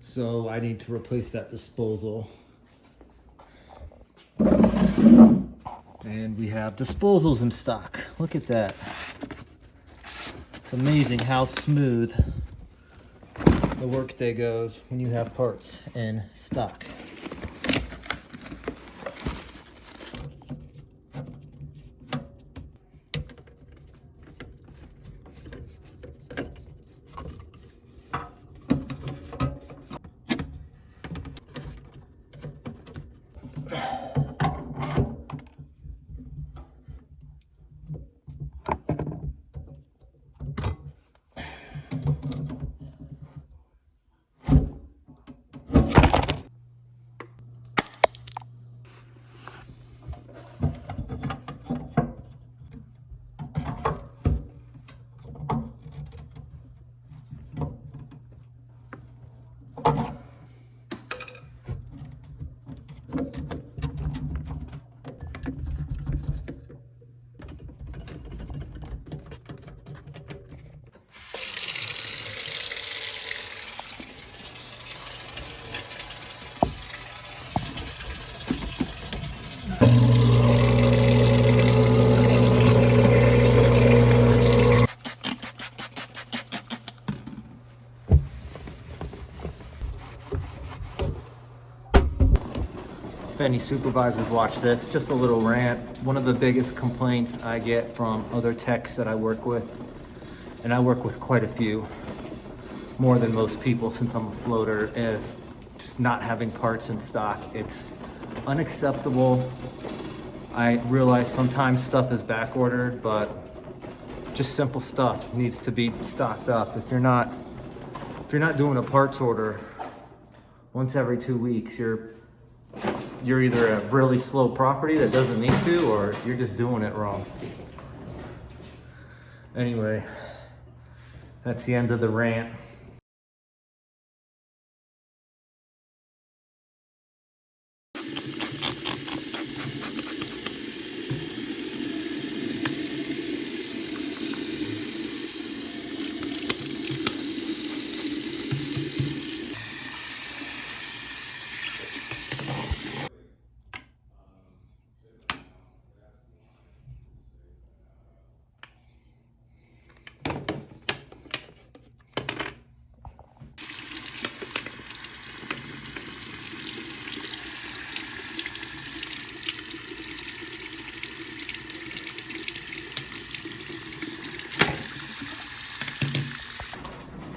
So I need to replace that disposal. And we have disposals in stock. Look at that. It's amazing how smooth the workday goes when you have parts in stock. If any supervisors watch this, just a little rant. One of the biggest complaints I get from other techs that I work with, and I work with quite a few, more than most people since I'm a floater, is just not having parts in stock. It's unacceptable. I realize sometimes stuff is back ordered, but just simple stuff needs to be stocked up. If you're not doing a parts order once every 2 weeks, you're either a really slow property that doesn't need to, or you're just doing it wrong. Anyway, that's the end of the rant.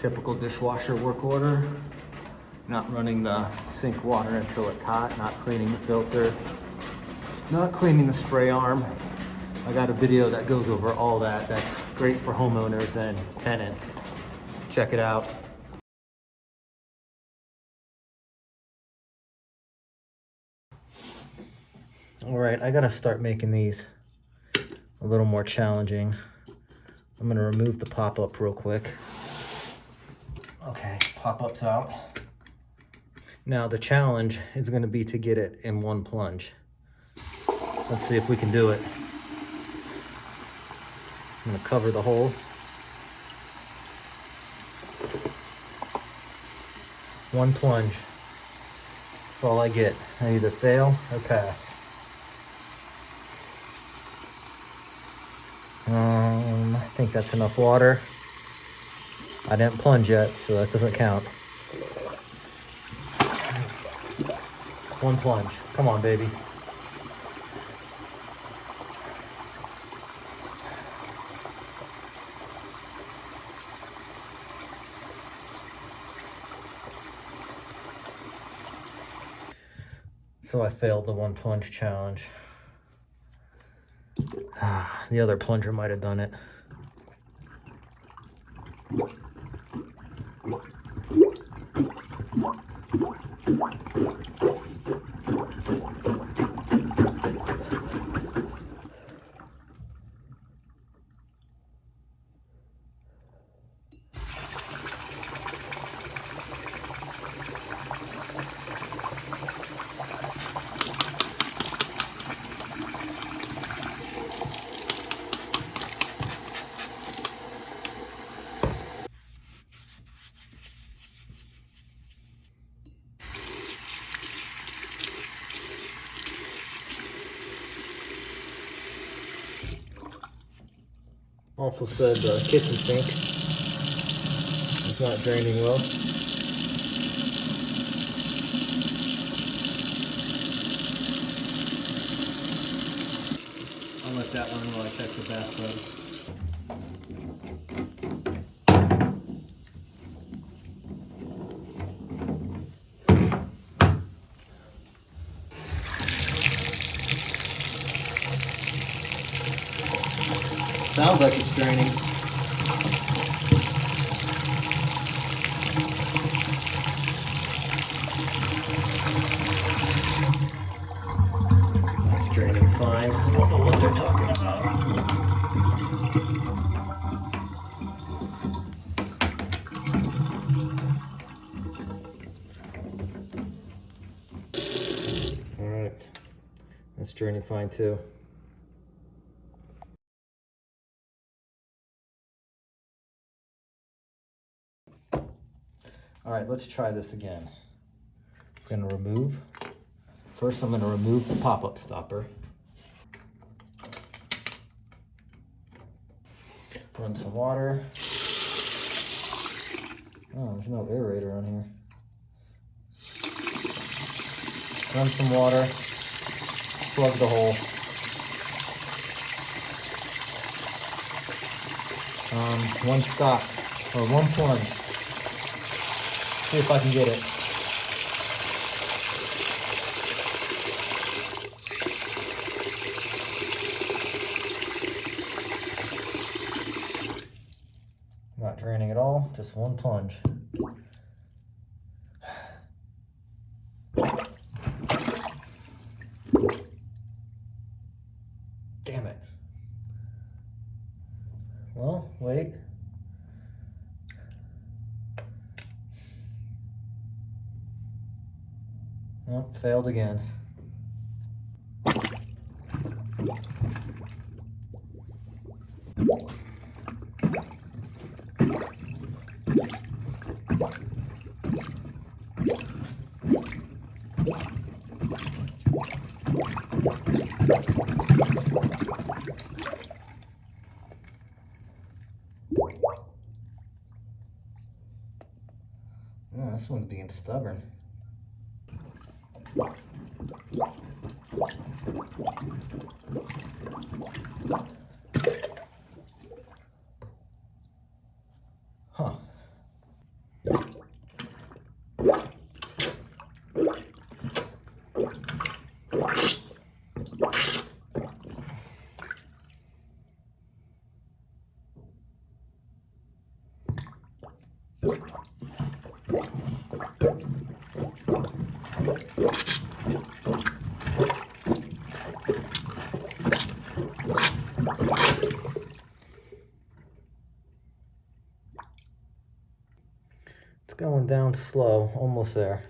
Typical dishwasher work order. Not running the sink water until it's hot, not cleaning the filter, not cleaning the spray arm. I got a video that goes over all that. That's great for homeowners and tenants. Check it out. All right, I gotta start making these a little more challenging. I'm gonna remove the pop-up real quick. Okay, pop-up's out. Now the challenge is gonna be to get it in one plunge. Let's see if we can do it. I'm gonna cover the hole. One plunge. That's all I get. I either fail or pass. I think that's enough water. I didn't plunge yet, so that doesn't count. One plunge. Come on, baby. So I failed the one plunge challenge. The other plunger might have done it. Also said the kitchen sink is not draining well. I'll let that run while I check the bathtub. Sounds like it's draining. That's draining fine. I don't know what they're talking about. Alright, that's draining fine too. Alright, let's try this again. I'm going to remove, first I'm going to remove the pop-up stopper. Run some water. Oh, there's no aerator on here. Run some water, plug the hole. One stop, or one plunge. See if I can get it. Not draining at all, just one plunge. Damn it. Well, wait. Oh, failed again. Oh, this one's being stubborn. Huh. It's going down slow, almost there.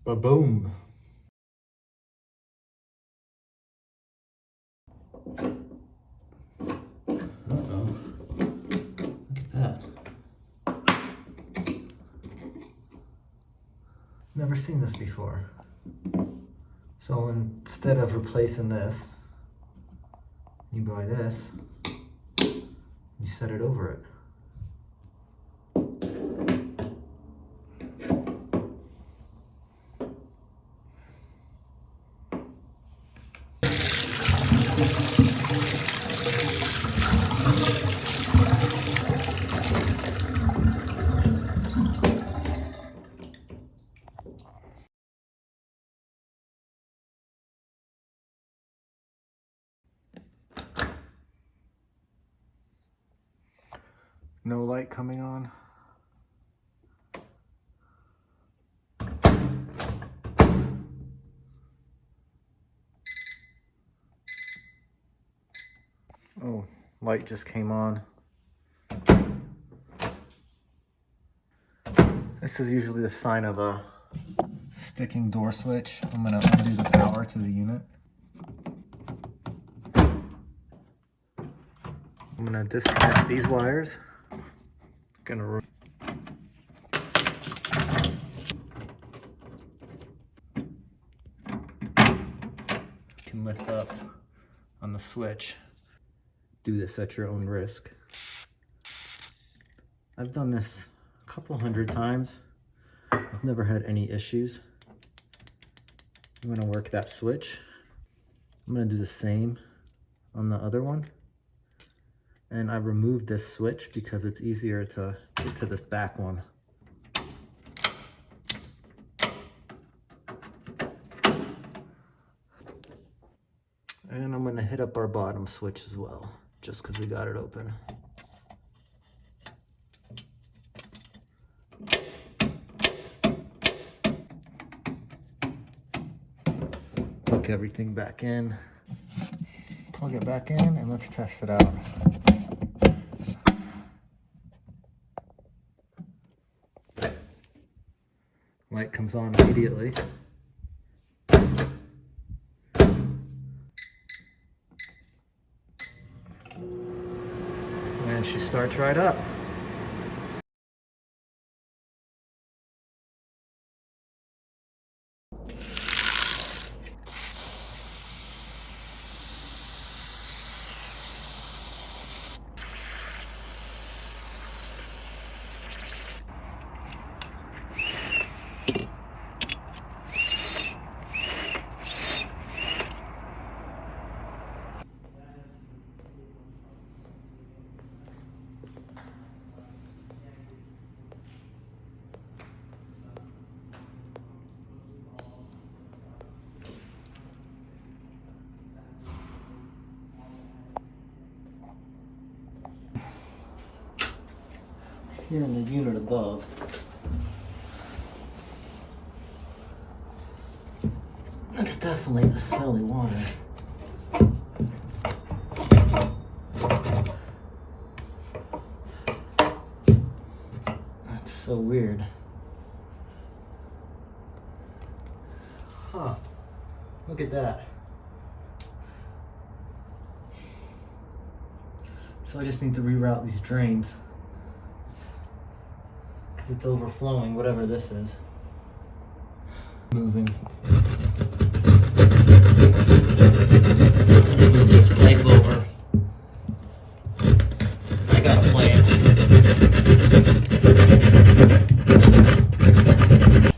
Ba-boom. Uh-oh. Look at that. Never seen this before. So instead of replacing this, you buy this, you set it over it. No light coming on. Oh, light just came on. This is usually the sign of a sticking door switch. I'm gonna undo the power to the unit. I'm gonna disconnect these wires. Gonna on the switch. Do this at your own risk. I've done this a couple hundred times. I've never had any issues. I'm gonna work that switch. I'm gonna do the same on the other one. And I removed this switch because it's easier to get to this back one. And I'm gonna hit up our bottom switch as well, just because we got it open. Plug everything back in. Plug it back in and let's test it out. Light comes on immediately. And she starts right up. Here in the unit above, it's definitely the smelly water. That's so weird. Huh, look at that. So I just need to reroute these drains, because it's overflowing, whatever this is. Moving. Move this pipe over. I got a plan.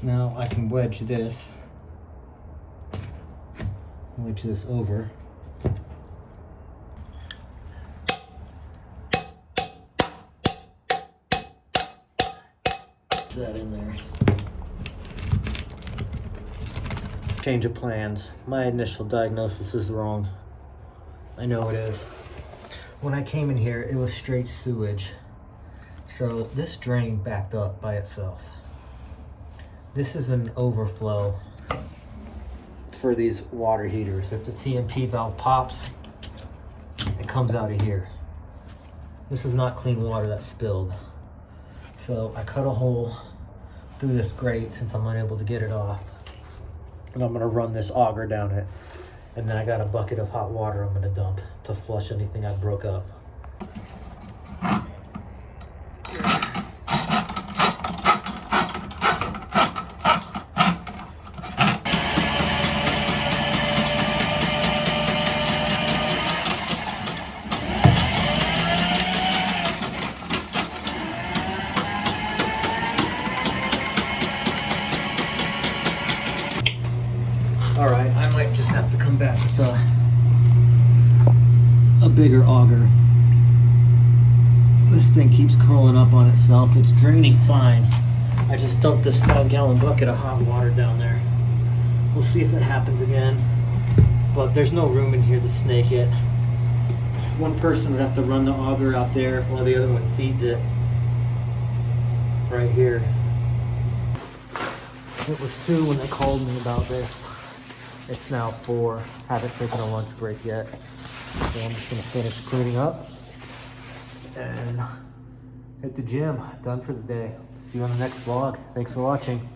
Now I can wedge this over. That in there. Change of plans. My initial diagnosis is wrong. I know it is. When I came in here, it was straight sewage. So this drain backed up by itself. This is an overflow for these water heaters. If the TMP valve pops, it comes out of here. This is not clean water that spilled. So I cut a hole through this grate since I'm unable to get it off. And I'm gonna run this auger down it. And then I got a bucket of hot water I'm gonna dump to flush anything I broke up. All right, I might just have to come back with a bigger auger. This thing keeps curling up on itself. It's draining fine. I just dumped this 5-gallon bucket of hot water down there. We'll see if it happens again, but there's no room in here to snake it. One person would have to run the auger out there while the other one feeds it right here. It was 2 when they called me about this. It's now 4. Haven't taken a lunch break yet. So I'm just gonna finish cleaning up and hit the gym. Done for the day. See you on the next vlog. Thanks for watching.